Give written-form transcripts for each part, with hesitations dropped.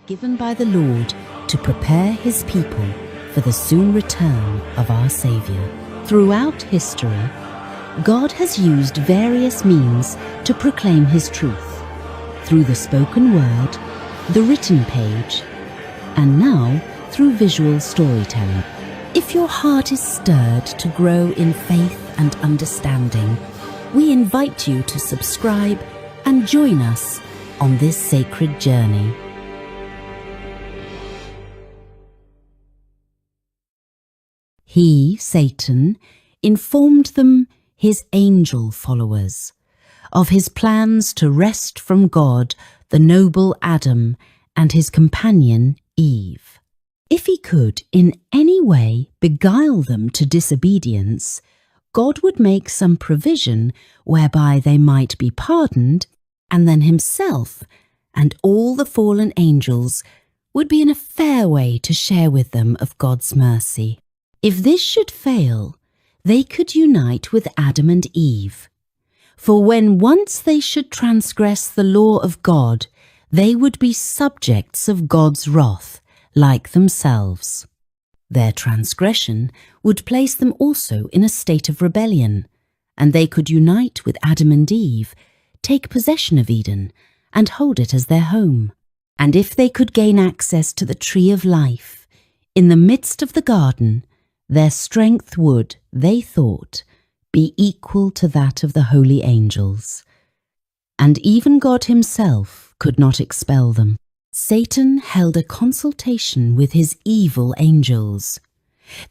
given by the Lord to prepare his people for the soon return of our Saviour. Throughout history, God has used various means to proclaim his truth, through the spoken word, the written page, and now through visual storytelling. If your heart is stirred to grow in faith and understanding, we invite you to subscribe and join us on this sacred journey. He, Satan, informed them, his angel followers, of his plans to wrest from God the noble Adam and his companion Eve. If he could in any way beguile them to disobedience, God would make some provision whereby they might be pardoned, and then himself and all the fallen angels would be in a fair way to share with them of God's mercy. If this should fail, they could unite with Adam and Eve. For when once they should transgress the law of God, they would be subjects of God's wrath, like themselves. Their transgression would place them also in a state of rebellion, and they could unite with Adam and Eve, take possession of Eden, and hold it as their home. And if they could gain access to the tree of life, in the midst of the garden, their strength would, they thought, be equal to that of the holy angels. And even God himself could not expel them. Satan held a consultation with his evil angels.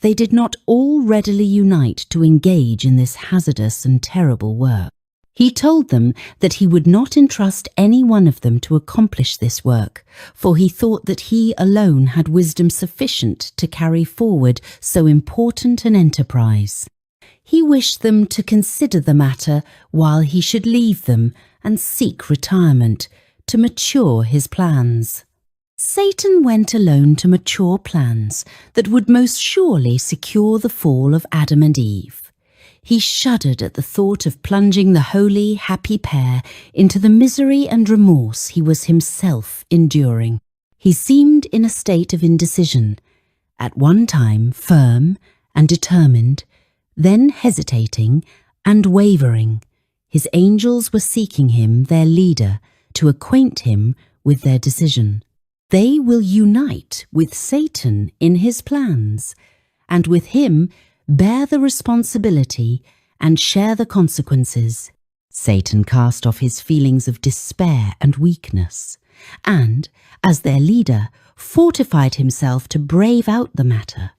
They did not all readily unite to engage in this hazardous and terrible work. He told them that he would not entrust any one of them to accomplish this work, for he thought that he alone had wisdom sufficient to carry forward so important an enterprise. He wished them to consider the matter while he should leave them and seek retirement to mature his plans. Satan went alone to mature plans that would most surely secure the fall of Adam and Eve. He shuddered at the thought of plunging the holy, happy pair into the misery and remorse he was himself enduring. He seemed in a state of indecision, at one time firm and determined, then hesitating and wavering. His angels were seeking him, their leader, to acquaint him with their decision. They will unite with Satan in his plans, and with him bear the responsibility and share the consequences. Satan cast off his feelings of despair and weakness, and, as their leader, fortified himself to brave out the matter,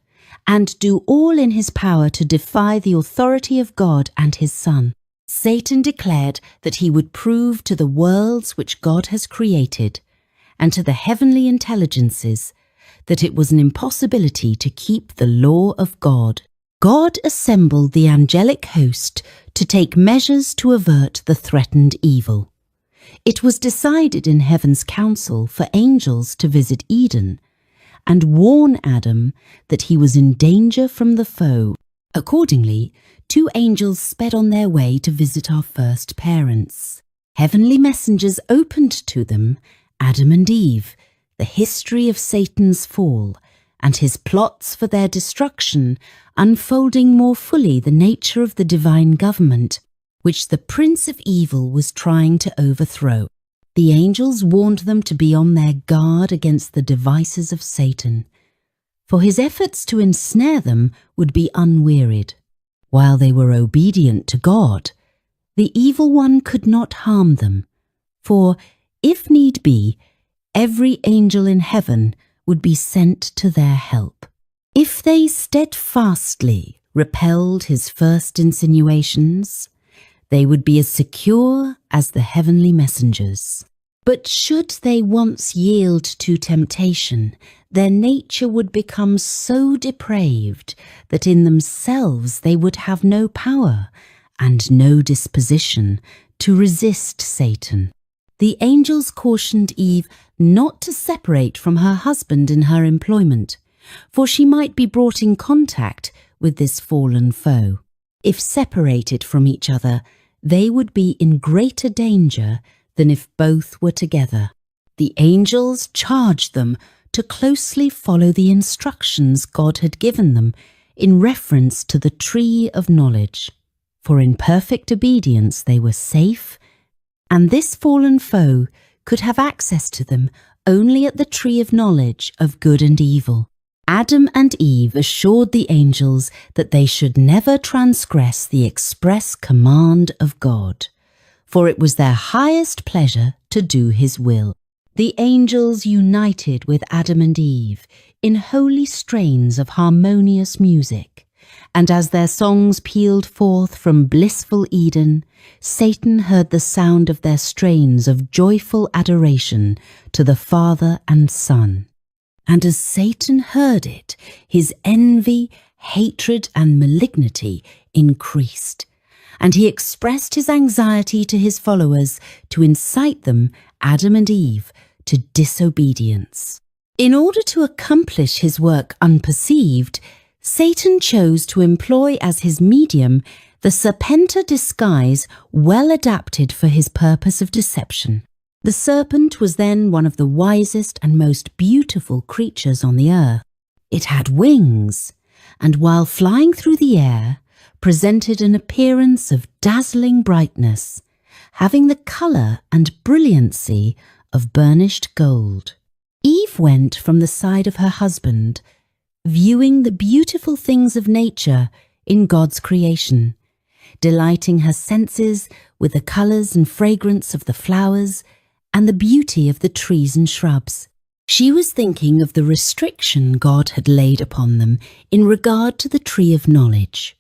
and do all in his power to defy the authority of God and his Son. Satan declared that he would prove to the worlds which God has created, and to the heavenly intelligences, that it was an impossibility to keep the law of God. God assembled the angelic host to take measures to avert the threatened evil. It was decided in heaven's council for angels to visit Eden and warn Adam that he was in danger from the foe. Accordingly, 2 angels sped on their way to visit our first parents. Heavenly messengers opened to them, Adam and Eve, the history of Satan's fall, and his plots for their destruction, unfolding more fully the nature of the divine government, which the Prince of Evil was trying to overthrow. The angels warned them to be on their guard against the devices of Satan, for his efforts to ensnare them would be unwearied. While they were obedient to God, the evil one could not harm them, for, if need be, every angel in heaven would be sent to their help. If they steadfastly repelled his first insinuations, they would be as secure as the heavenly messengers. But should they once yield to temptation, their nature would become so depraved that in themselves they would have no power and no disposition to resist Satan. The angels cautioned Eve not to separate from her husband in her employment, for she might be brought in contact with this fallen foe. If separated from each other, they would be in greater danger than if both were together. The angels charged them to closely follow the instructions God had given them in reference to the tree of knowledge, for in perfect obedience they were safe, and this fallen foe could have access to them only at the tree of knowledge of good and evil. Adam and Eve assured the angels that they should never transgress the express command of God, for it was their highest pleasure to do his will. The angels united with Adam and Eve in holy strains of harmonious music, and as their songs pealed forth from blissful Eden, Satan heard the sound of their strains of joyful adoration to the Father and Son. And as Satan heard it, his envy, hatred, and malignity increased, and he expressed his anxiety to his followers to incite them, Adam and Eve, to disobedience. In order to accomplish his work unperceived, Satan chose to employ as his medium the serpenter disguise well adapted for his purpose of deception. The serpent was then one of the wisest and most beautiful creatures on the earth. It had wings, and while flying through the air, presented an appearance of dazzling brightness, having the colour and brilliancy of burnished gold. Eve went from the side of her husband, viewing the beautiful things of nature in God's creation, delighting her senses with the colours and fragrance of the flowers and the beauty of the trees and shrubs. She was thinking of the restriction God had laid upon them in regard to the tree of knowledge.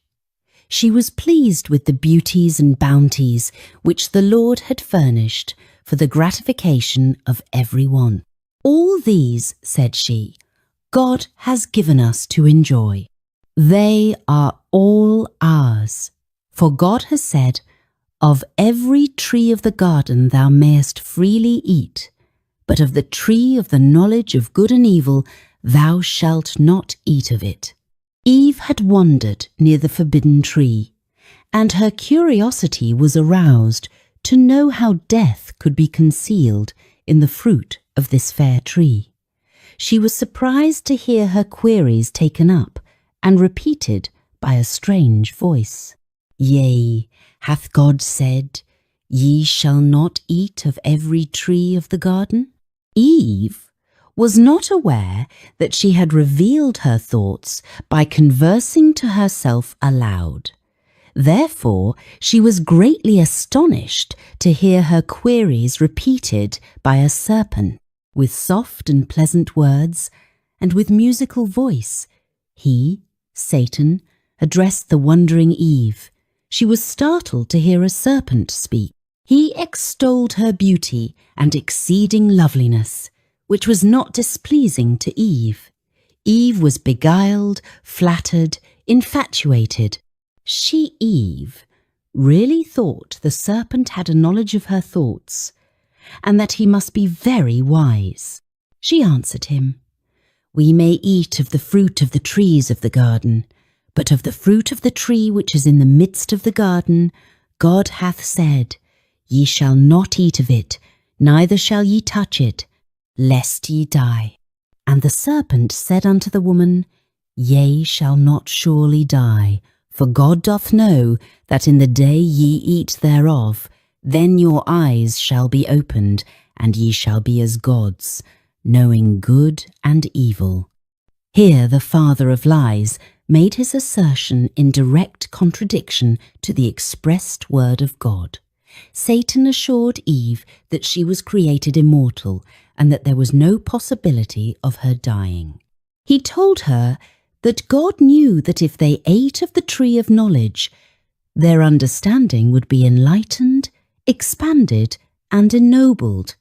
She was pleased with the beauties and bounties which the Lord had furnished for the gratification of every one. All these, said she, God has given us to enjoy. They are all ours, for God has said, of every tree of the garden thou mayest freely eat, but of the tree of the knowledge of good and evil thou shalt not eat of it. Eve had wandered near the forbidden tree, and her curiosity was aroused to know how death could be concealed in the fruit of this fair tree. She was surprised to hear her queries taken up and repeated by a strange voice. Yea, hath God said, Ye shall not eat of every tree of the garden? Eve was not aware that she had revealed her thoughts by conversing to herself aloud. Therefore, she was greatly astonished to hear her queries repeated by a serpent. With soft and pleasant words, and with musical voice, he, Satan, addressed the wondering Eve. She was startled to hear a serpent speak. He extolled her beauty and exceeding loveliness, which was not displeasing to Eve. Eve was beguiled, flattered, infatuated. She, Eve, really thought the serpent had a knowledge of her thoughts, and that he must be very wise. She answered him, We may eat of the fruit of the trees of the garden, but of the fruit of the tree which is in the midst of the garden, God hath said, Ye shall not eat of it, neither shall ye touch it, lest ye die. And the serpent said unto the woman, Ye shall not surely die, for God doth know that in the day ye eat thereof, then your eyes shall be opened, and ye shall be as gods, knowing good and evil. Here the father of lies made his assertion in direct contradiction to the expressed word of God. Satan assured Eve that she was created immortal and that there was no possibility of her dying. He told her that God knew that if they ate of the tree of knowledge, their understanding would be enlightened, expanded, and ennobled,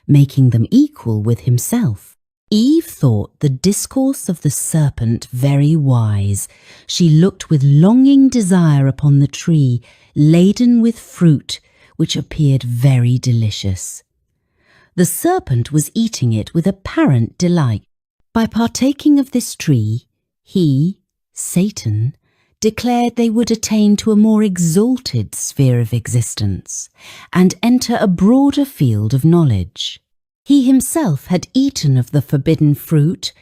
making them equal with himself. Eve thought the discourse of the serpent very wise. She looked with longing desire upon the tree, laden with fruit, which appeared very delicious. The serpent was eating it with apparent delight. By partaking of this tree, he, Satan, declared they would attain to a more exalted sphere of existence and enter a broader field of knowledge. He himself had eaten of the forbidden fruit,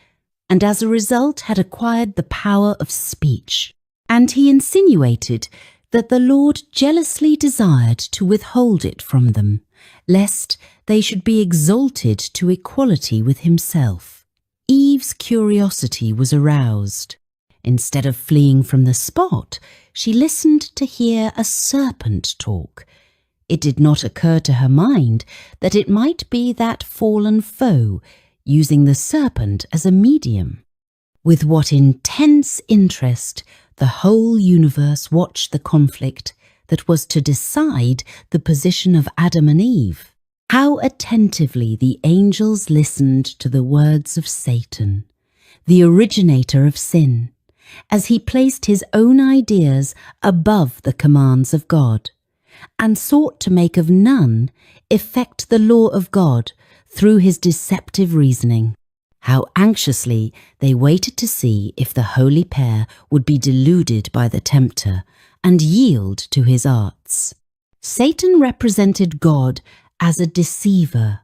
and as a result had acquired the power of speech. And he insinuated that the Lord jealously desired to withhold it from them, lest they should be exalted to equality with himself. Eve's curiosity was aroused. Instead of fleeing from the spot, she listened to hear a serpent talk. It did not occur to her mind that it might be that fallen foe, using the serpent as a medium. With what intense interest the whole universe watched the conflict that was to decide the position of Adam and Eve. How attentively the angels listened to the words of Satan, the originator of sin, as he placed his own ideas above the commands of God, and sought to make of none effect the law of God through his deceptive reasoning. How anxiously they waited to see if the holy pair would be deluded by the tempter and yield to his arts. Satan represented God as a deceiver,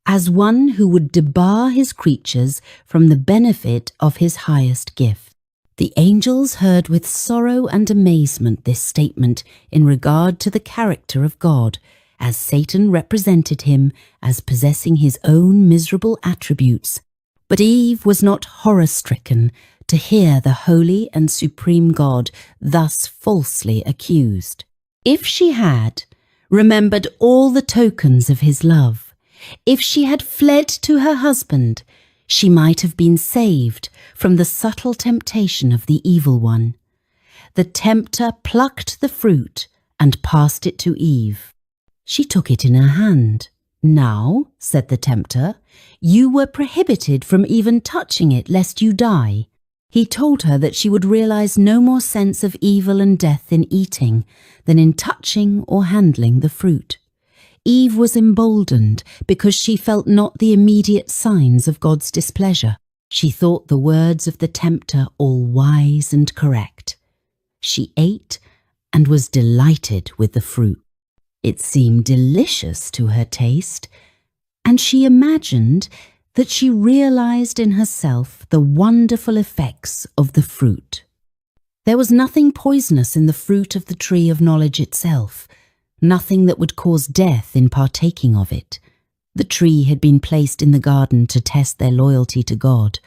as one who would debar his creatures from the benefit of his highest gift. The angels heard with sorrow and amazement this statement in regard to the character of God, as Satan represented him as possessing his own miserable attributes. But Eve was not horror-stricken to hear the holy and supreme God thus falsely accused. If she had remembered all the tokens of his love, if she had fled to her husband, she might have been saved from the subtle temptation of the evil one. The tempter plucked the fruit and passed it to Eve. She took it in her hand. "Now," said the tempter, "you were prohibited from even touching it lest you die." He told her that she would realize no more sense of evil and death in eating than in touching or handling the fruit. Eve was emboldened because she felt not the immediate signs of God's displeasure. She thought the words of the tempter all wise and correct. She ate and was delighted with the fruit. It seemed delicious to her taste, and she imagined that she realized in herself the wonderful effects of the fruit. There was nothing poisonous in the fruit of the tree of knowledge itself, nothing that would cause death in partaking of it. The tree had been placed in the garden to test their loyalty to God.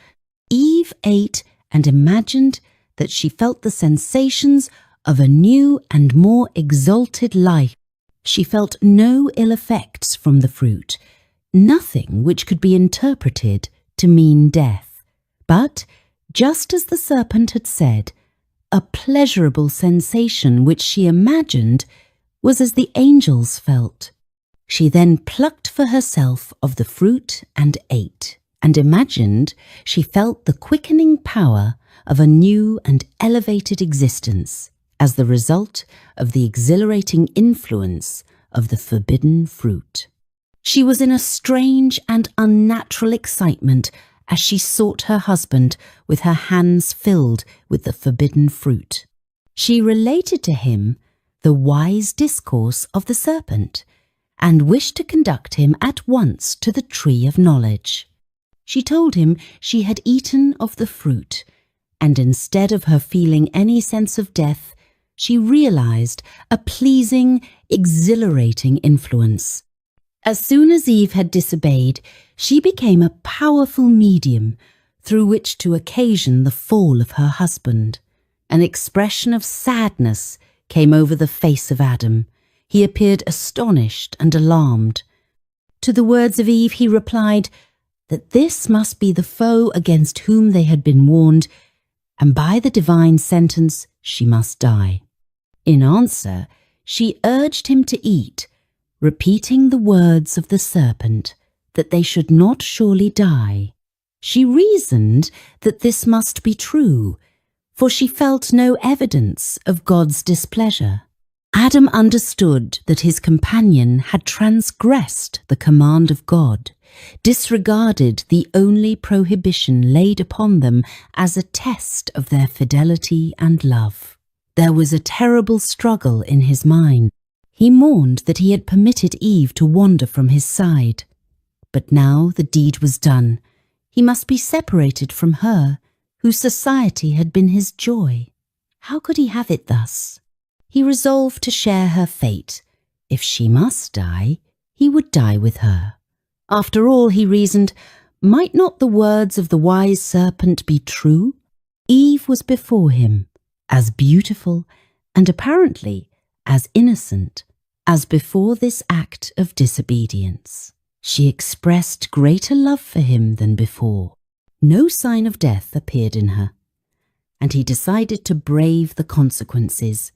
Eve ate and imagined that she felt the sensations of a new and more exalted life. She felt no ill effects from the fruit, nothing which could be interpreted to mean death. But, just as the serpent had said, a pleasurable sensation which she imagined was as the angels felt. She then plucked for herself of the fruit and ate, and imagined she felt the quickening power of a new and elevated existence as the result of the exhilarating influence of the forbidden fruit. She was in a strange and unnatural excitement as she sought her husband with her hands filled with the forbidden fruit. She related to him the wise discourse of the serpent, and wished to conduct him at once to the tree of knowledge. She told him she had eaten of the fruit, and instead of her feeling any sense of death, she realized a pleasing, exhilarating influence. As soon as Eve had disobeyed, she became a powerful medium through which to occasion the fall of her husband. An expression of sadness came over the face of Adam. He appeared astonished and alarmed. To the words of Eve he replied that this must be the foe against whom they had been warned, and by the divine sentence she must die. In answer, she urged him to eat, repeating the words of the serpent, that they should not surely die. She reasoned that this must be true, for she felt no evidence of God's displeasure. Adam understood that his companion had transgressed the command of God, disregarded the only prohibition laid upon them as a test of their fidelity and love. There was a terrible struggle in his mind. He mourned that he had permitted Eve to wander from his side. But now the deed was done. He must be separated from her, whose society had been his joy. How could he have it thus? He resolved to share her fate. If she must die, he would die with her. After all, he reasoned, might not the words of the wise serpent be true? Eve was before him, as beautiful and apparently as innocent as before this act of disobedience. She expressed greater love for him than before. No sign of death appeared in her, and he decided to brave the consequences.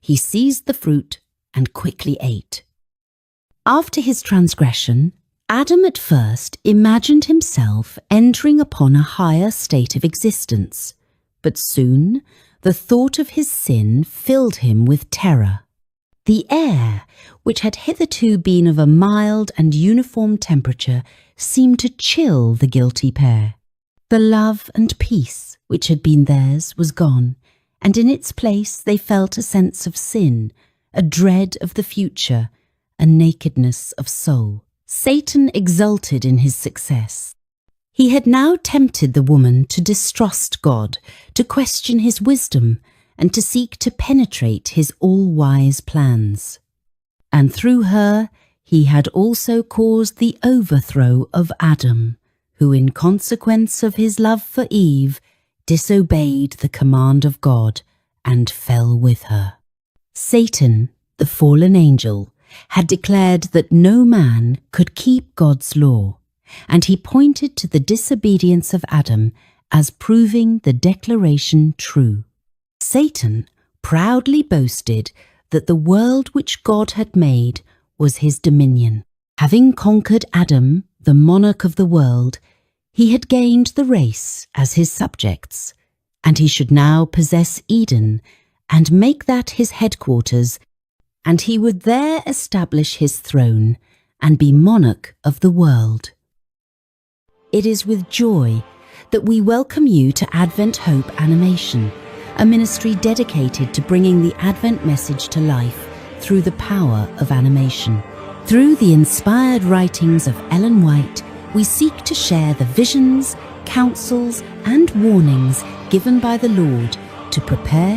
He seized the fruit and quickly ate. After his transgression, Adam at first imagined himself entering upon a higher state of existence, but soon the thought of his sin filled him with terror. The air, which had hitherto been of a mild and uniform temperature, seemed to chill the guilty pair. The love and peace which had been theirs was gone, and in its place they felt a sense of sin, a dread of the future, a nakedness of soul. Satan exulted in his success. He had now tempted the woman to distrust God, to question his wisdom, and to seek to penetrate his all-wise plans. And through her, he had also caused the overthrow of Adam, who in consequence of his love for Eve, disobeyed the command of God and fell with her. Satan, the fallen angel, had declared that no man could keep God's law, and he pointed to the disobedience of Adam as proving the declaration true. Satan proudly boasted that the world which God had made was his dominion. Having conquered Adam, the monarch of the world, he had gained the race as his subjects, and he should now possess Eden and make that his headquarters, and he would there establish his throne and be monarch of the world. It is with joy that we welcome you to Advent Hope Animation, a ministry dedicated to bringing the Advent message to life through the power of animation. Through the inspired writings of Ellen White, we seek to share the visions, counsels, and warnings given by the Lord to prepare